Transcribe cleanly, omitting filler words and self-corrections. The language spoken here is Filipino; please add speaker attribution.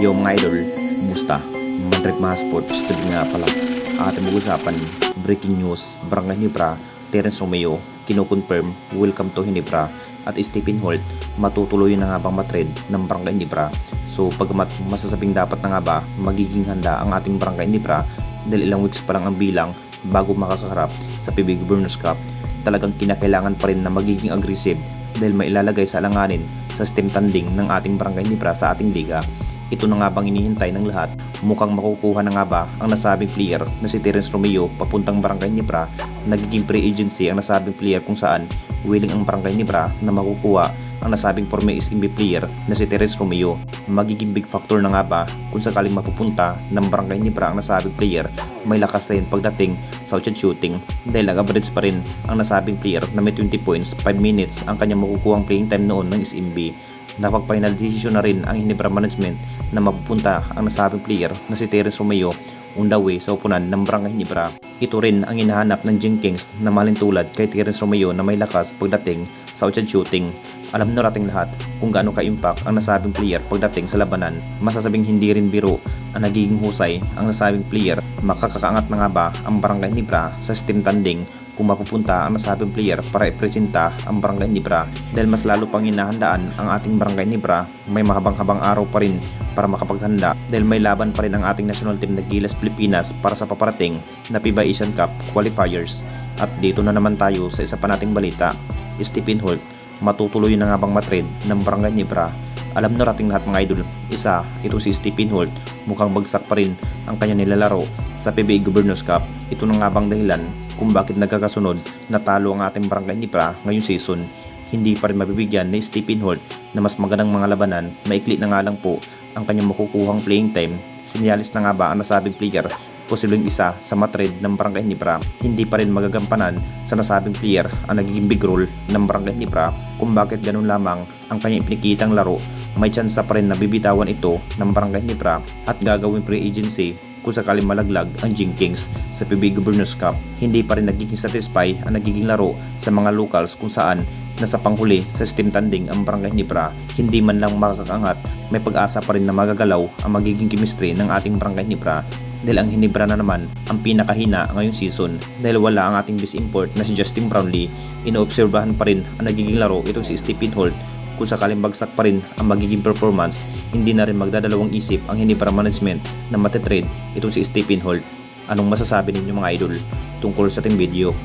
Speaker 1: Yo mga idol, musta? Madrid mga sports, today nga pala ating mag-usapan, breaking news, Barangay Ginebra, Terence Romeo, kino-confirm, welcome to Ginebra, at Stephen Holt, matutuloy na nga bang matrade ng Barangay Ginebra. So pagkamat masasabing dapat na nga ba magiging handa ang ating Barangay Ginebra dahil ilang weeks pa lang ang bilang bago makakaharap sa PBA Governors Cup, talagang kinakailangan pa rin na magiging aggressive dahil may ilalagay sa alanganin sa stem tanding ng ating Barangay Ginebra sa ating liga. Ito na nga bang inihintay ng lahat? Mukhang makukuha na nga ba ang nasabing player na si Terence Romeo papuntang Barangay Ginebra? Nagiging pre-agency ang nasabing player kung saan willing ang Barangay Ginebra na makukuha ang nasabing Porme SMB player na si Terence Romeo. Magiging big factor na nga ba kung sakaling mapupunta ng Barangay Ginebra ang nasabing player? May lakas rin pagdating sa outshot shooting dahil nag-average pa rin ang nasabing player na may 20 points, 5 minutes ang kanyang makukuhang playing time noon ng SMB. Napag-final decision na rin ang Ginebra management na mapupunta ang nasabing player na si Terence Romeo on the way sa upunan ng Barangay Ginebra. Ito rin ang hinahanap ng Jenkins na malintulad kay Terence Romeo na may lakas pagdating sa outshot shooting. Alam na nating lahat kung gaano ka-impact ang nasabing player pagdating sa labanan. Masasabing hindi rin biro ang nagiging husay ang nasabing player. Makakakaangat na nga ba ang Barangay Ginebra sa steam tanding kung mapupunta ang nasabing player para ipresenta ang Barangay Ginebra dahil mas lalo pang hinahandaan ang ating Barangay Ginebra. May mahabang-habang araw pa rin para makapaghanda dahil may laban pa rin ang ating national team na Gilas Pilipinas para sa paparating na FIBA Asian Cup qualifiers. At dito na naman tayo sa isa pa nating balita, Stephen Holt, matutuloy na nga bang matrade ng Barangay Ginebra? Alam na rating lahat mga idol, ito si Stephen Holt, mukhang bagsak pa rin ang kanya nilalaro sa PBA Governors Cup. Ito na nga bang dahilan kung bakit nagkakasunod na talo ang ating Barangay Ginebra ngayong season? Hindi pa rin mabibigyan ni Stephen Holt na mas magandang mga labanan, maikli na nga lang po ang kanyang makukuhang playing time. Sinyalis na nga ba ang nasabing player posibleng isa sa matrade ng Barangay Ginebra? Hindi pa rin magagampanan sa nasabing player ang nagiging big role ng Barangay Ginebra kung bakit ganun lamang ang kanyang ipinakitang laro. May tsansa pa rin na bibitawan ito ng Barangay Ginebra at gagawin pre-agency kung sakaling malaglag ang Jenkins sa PBA Governors Cup. Hindi pa rin nagiging satisfy ang nagiging laro sa mga locals kung saan nasa panghuli sa steam tanding ang Barangay Ginebra. Hindi man lang makakaangat, may pag-asa pa rin na magagalaw ang magiging chemistry ng ating Barangay Ginebra dahil ang Ginebra na naman ang pinakahina ngayong season dahil wala ang ating best import na si Justin Brownlee. Inoobserbahan pa rin ang nagiging laro itong si Stephen Holt. Kung sakaling bagsak pa rin ang magiging performance, hindi na rin magdadalawang isip ang Ginebra management na matitrade itong si Stephen Holt. Anong masasabi ninyo mga idol tungkol sa ating video?